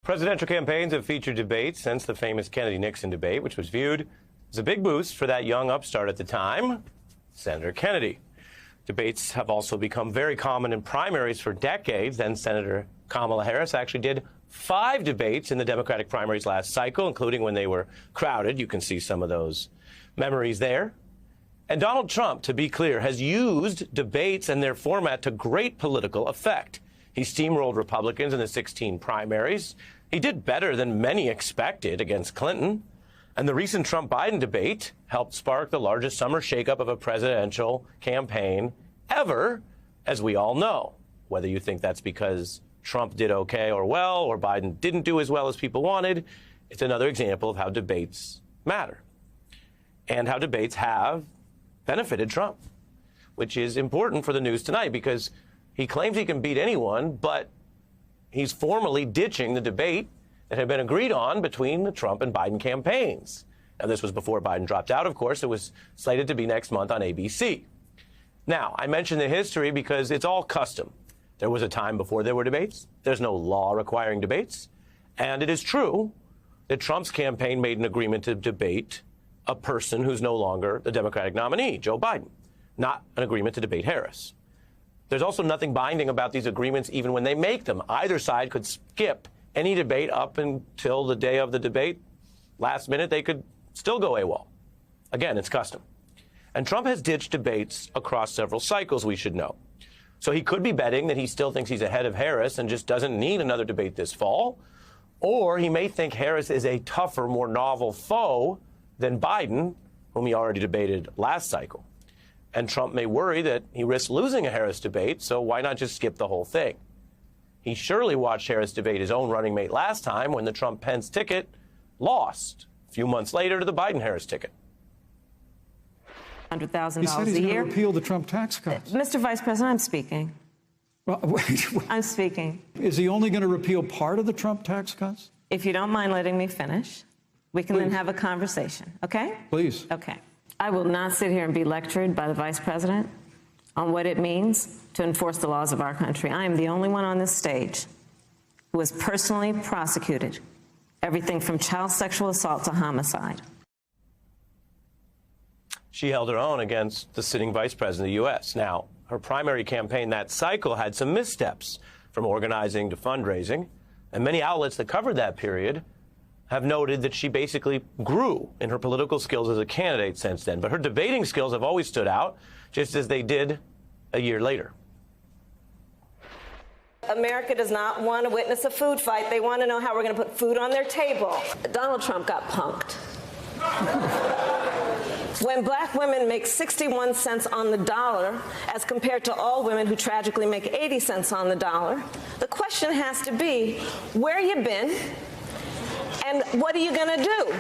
Presidential campaigns have featured debates since the famous Kennedy-Nixon debate, which was viewed as a big boost for that young upstart at the time, Senator Kennedy. Debates have also become very common in primaries for decades. Then Senator Kamala Harris actually did 5 debates in the Democratic primaries last cycle, including when they were crowded. You can see some of those memories there. And Donald Trump, to be clear, has used debates and their format to great political effect. He steamrolled Republicans in the 16 primaries. He did better than many expected against Clinton. And the recent Trump-Biden debate helped spark the largest summer shakeup of a presidential campaign ever, as we all know. Whether you think that's because Trump did okay or well, or Biden didn't do as well as people wanted, it's another example of how debates matter and how debates have benefited Trump, which is important for the news tonight because he claims he can beat anyone, but he's formally ditching the debate that had been agreed on between the Trump and Biden campaigns. Now, this was before Biden dropped out, of course. It was slated to be next month on ABC. Now, I mention the history because it's all custom. There was a time before there were debates. There's no law requiring debates. And it is true that Trump's campaign made an agreement to debate a person who's no longer the Democratic nominee, Joe Biden, not an agreement to debate Harris. There's also nothing binding about these agreements even when they make them. Either side could skip any debate up until the day of the debate. Last minute, they could still go AWOL. Again, it's custom. And Trump has ditched debates across several cycles, we should know. So he could be betting that he still thinks he's ahead of Harris and just doesn't need another debate this fall. Or he may think Harris is a tougher, more novel foe than Biden, whom he already debated last cycle. And Trump may worry that he risks losing a Harris debate, so why not just skip the whole thing? He surely watched Harris debate his own running mate last time when the Trump-Pence ticket lost a few months later to the Biden-Harris ticket. $100,000 a year. He said he's going to repeal the Trump tax cuts. Mr. Vice President, I'm speaking. Well, wait. I'm speaking. Is he only going to repeal part of the Trump tax cuts? If you don't mind letting me finish, we can then have a conversation, okay? Please. Okay. I will not sit here and be lectured by the Vice President on what it means to enforce the laws of our country. I am the only one on this stage who has personally prosecuted everything from child sexual assault to homicide. She held her own against the sitting vice president of the U.S. Now, her primary campaign that cycle had some missteps, from organizing to fundraising, and many outlets that covered that period have noted that she basically grew in her political skills as a candidate since then. But her debating skills have always stood out, just as they did a year later. America does not want to witness a food fight. They want to know how we're going to put food on their table. Donald Trump got punked. When black women make 61 cents on the dollar, as compared to all women who tragically make 80 cents on the dollar, the question has to be, where you been and what are you going to do?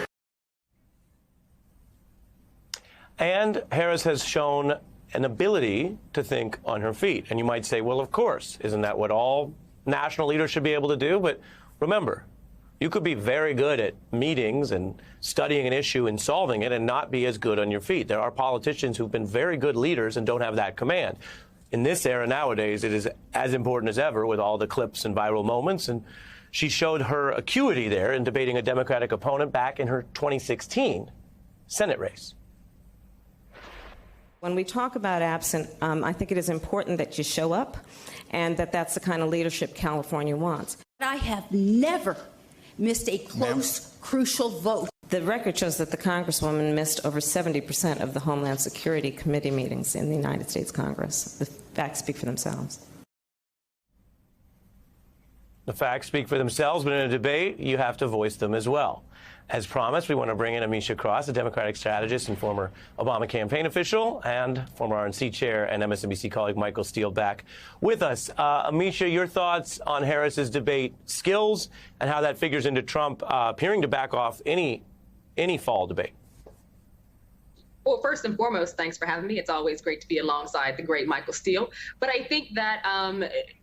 And Harris has shown an ability to think on her feet. And you might say, well, of course, isn't that what all national leaders should be able to do? But remember, you could be very good at meetings and studying an issue and solving it and not be as good on your feet. There are politicians who've been very good leaders and don't have that command. In this era nowadays, it is as important as ever with all the clips and viral moments. And she showed her acuity there in debating a Democratic opponent back in her 2016 Senate race. When we talk about absent, I think it is important that you show up and that that's the kind of leadership California wants. I have never missed a close, crucial vote. The record shows that the Congresswoman missed over 70% of the Homeland Security Committee meetings in the United States Congress. The facts speak for themselves. The facts speak for themselves, but in a debate, you have to voice them as well. As promised, we want to bring in Amisha Cross, a Democratic strategist and former Obama campaign official, and former RNC chair and MSNBC colleague Michael Steele back with us. Amisha, your thoughts on Harris's debate skills and how that figures into Trump appearing to back off any fall debate? Well, first and foremost, thanks for having me. It's always great to be alongside the great Michael Steele. But I think that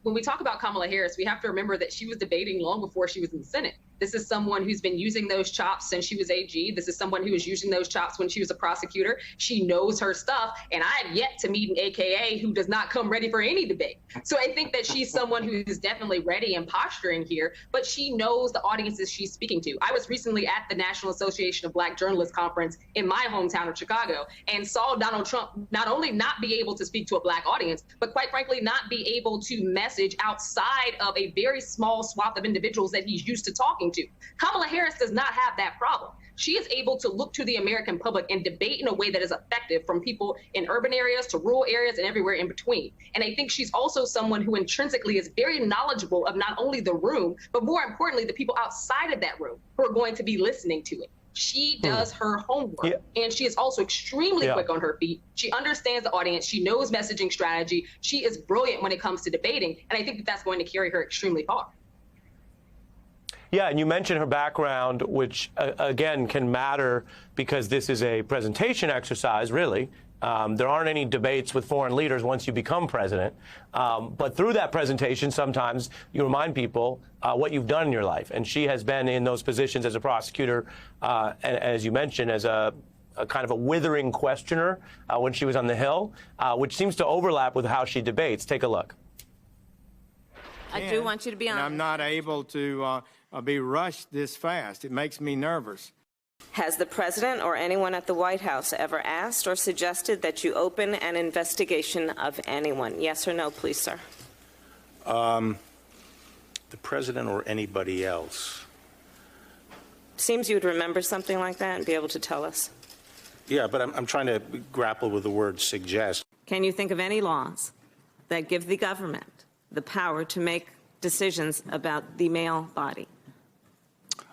when we talk about Kamala Harris, we have to remember that she was debating long before she was in the Senate. This is someone who's been using those chops since she was AG. This is someone who was using those chops when she was a prosecutor. She knows her stuff, and I have yet to meet an AKA who does not come ready for any debate. So I think that she's someone who is definitely ready and posturing here, but she knows the audiences she's speaking to. I was recently at the National Association of Black Journalists conference in my hometown of Chicago and saw Donald Trump not only not be able to speak to a Black audience, but quite frankly, not be able to message outside of a very small swath of individuals that he's used to talking to. Kamala Harris does not have that problem. She is able to look to the American public and debate in a way that is effective, from people in urban areas to rural areas and everywhere in between. And I think she's also someone who intrinsically is very knowledgeable of not only the room, but more importantly, the people outside of that room who are going to be listening to it. She does her homework, and she is also extremely quick on her feet. She understands the audience. She knows messaging strategy. She is brilliant when it comes to debating, and I think that that's going to carry her extremely far. Yeah, and you mentioned her background, which, again, can matter because this is a presentation exercise, really. There aren't any debates with foreign leaders once you become president. But through that presentation, sometimes you remind people what you've done in your life. And she has been in those positions as a prosecutor, and as you mentioned, as a kind of a withering questioner when she was on the Hill, which seems to overlap with how she debates. Take a look. I do want you to be honest. I'm not able to be rushed this fast. It makes me nervous. Has the president or anyone at the White House ever asked or suggested that you open an investigation of anyone? Yes or no, please, sir? The president or anybody else? Seems you would remember something like that and be able to tell us. Yeah, but I'm trying to grapple with the word suggest. Can you think of any laws that give the government the power to make decisions about the male body?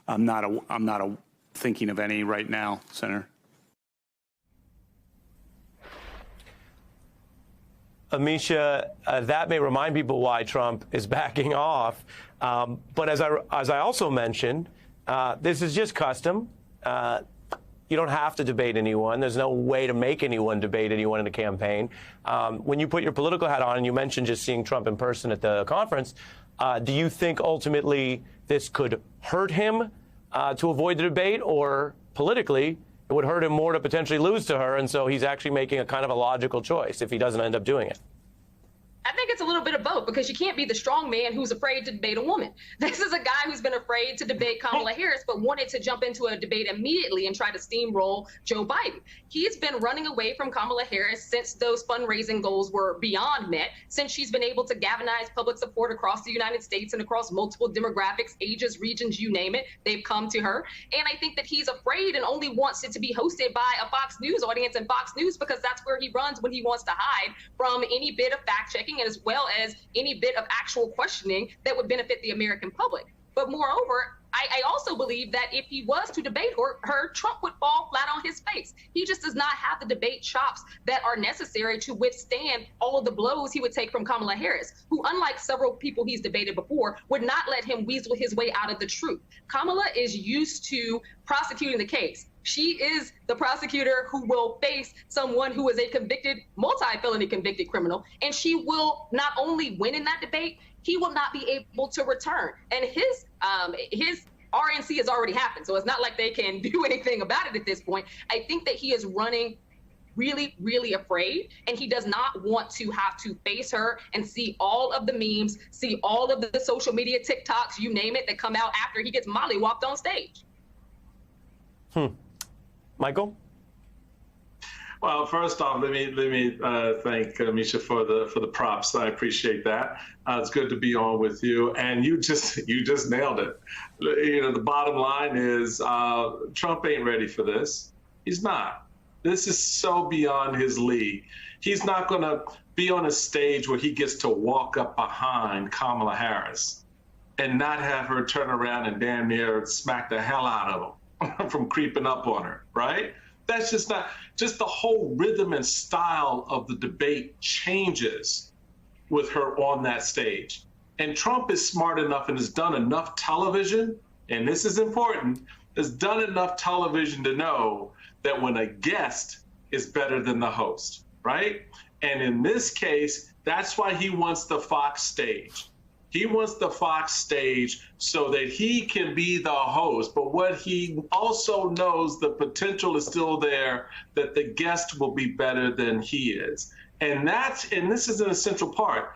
I'm not thinking of any right now, Senator. Amisha, that may remind people why Trump is backing off. But as I also mentioned, this is just custom. You don't have to debate anyone. There's no way to make anyone debate anyone in a campaign. When you put your political hat on, and you mentioned just seeing Trump in person at the conference, do you think ultimately this could hurt him to avoid the debate, or politically it would hurt him more to potentially lose to her, and so he's actually making a kind of a logical choice if he doesn't end up doing it? I think it's a little bit of both, because you can't be the strong man who's afraid to debate a woman. This is a guy who's been afraid to debate Kamala Harris, but wanted to jump into a debate immediately and try to steamroll Joe Biden. He's been running away from Kamala Harris since those fundraising goals were beyond met, since she's been able to galvanize public support across the United States and across multiple demographics, ages, regions, you name it. They've come to her. And I think that he's afraid and only wants it to be hosted by a Fox News audience and Fox News, because that's where he runs when he wants to hide from any bit of fact-checking, and as well as any bit of actual questioning that would benefit the American public. But moreover, I also believe that if he was to debate her, Trump would fall flat on his face. He just does not have the debate chops that are necessary to withstand all of the blows he would take from Kamala Harris, who, unlike several people he's debated before, would not let him weasel his way out of the truth. Kamala is used to prosecuting the case. She is the prosecutor who will face someone who is a convicted, multi-felony convicted criminal, and she will not only win in that debate, he will not be able to return. And his RNC has already happened, so it's not like they can do anything about it at this point. I think that he is running really, really afraid, and he does not want to have to face her and see all of the memes, see all of the social media TikToks, you name it, that come out after he gets mollywopped on stage. Michael? Well, first off, let me thank Amisha for the props. I appreciate that. It's good to be on with you, and you just nailed it. You know, the bottom line is Trump ain't ready for this. He's not. This is so beyond his league. He's not going to be on a stage where he gets to walk up behind Kamala Harris and not have her turn around and damn near smack the hell out of him from creeping up on her, right? That's just not, just the whole rhythm and style of the debate changes with her on that stage. And Trump is smart enough and has done enough television, and this is important, has done enough television to know that when a guest is better than the host, right? And in this case, that's why he wants the Fox stage. He wants the Fox stage so that he can be the host. But what he also knows, the potential is still there that the guest will be better than he is. And this is an essential part.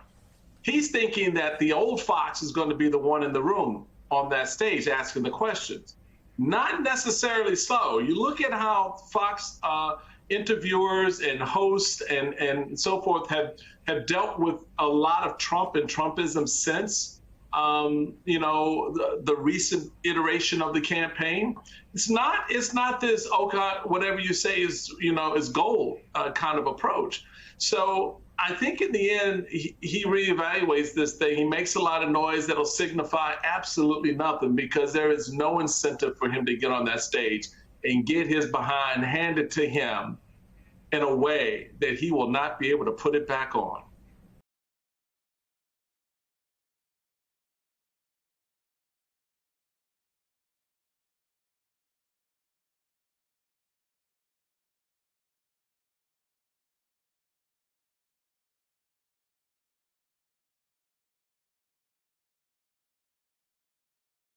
He's thinking that the old Fox is going to be the one in the room on that stage asking the questions. Not necessarily so. You look at how Fox interviewers and hosts and so forth have dealt with a lot of Trump and Trumpism since, the recent iteration of the campaign. It's not this, oh God, whatever you say is gold kind of approach. So I think in the end, he reevaluates this thing. He makes a lot of noise that'll signify absolutely nothing because there is no incentive for him to get on that stage and get his behind handed to him in a way that he will not be able to put it back on.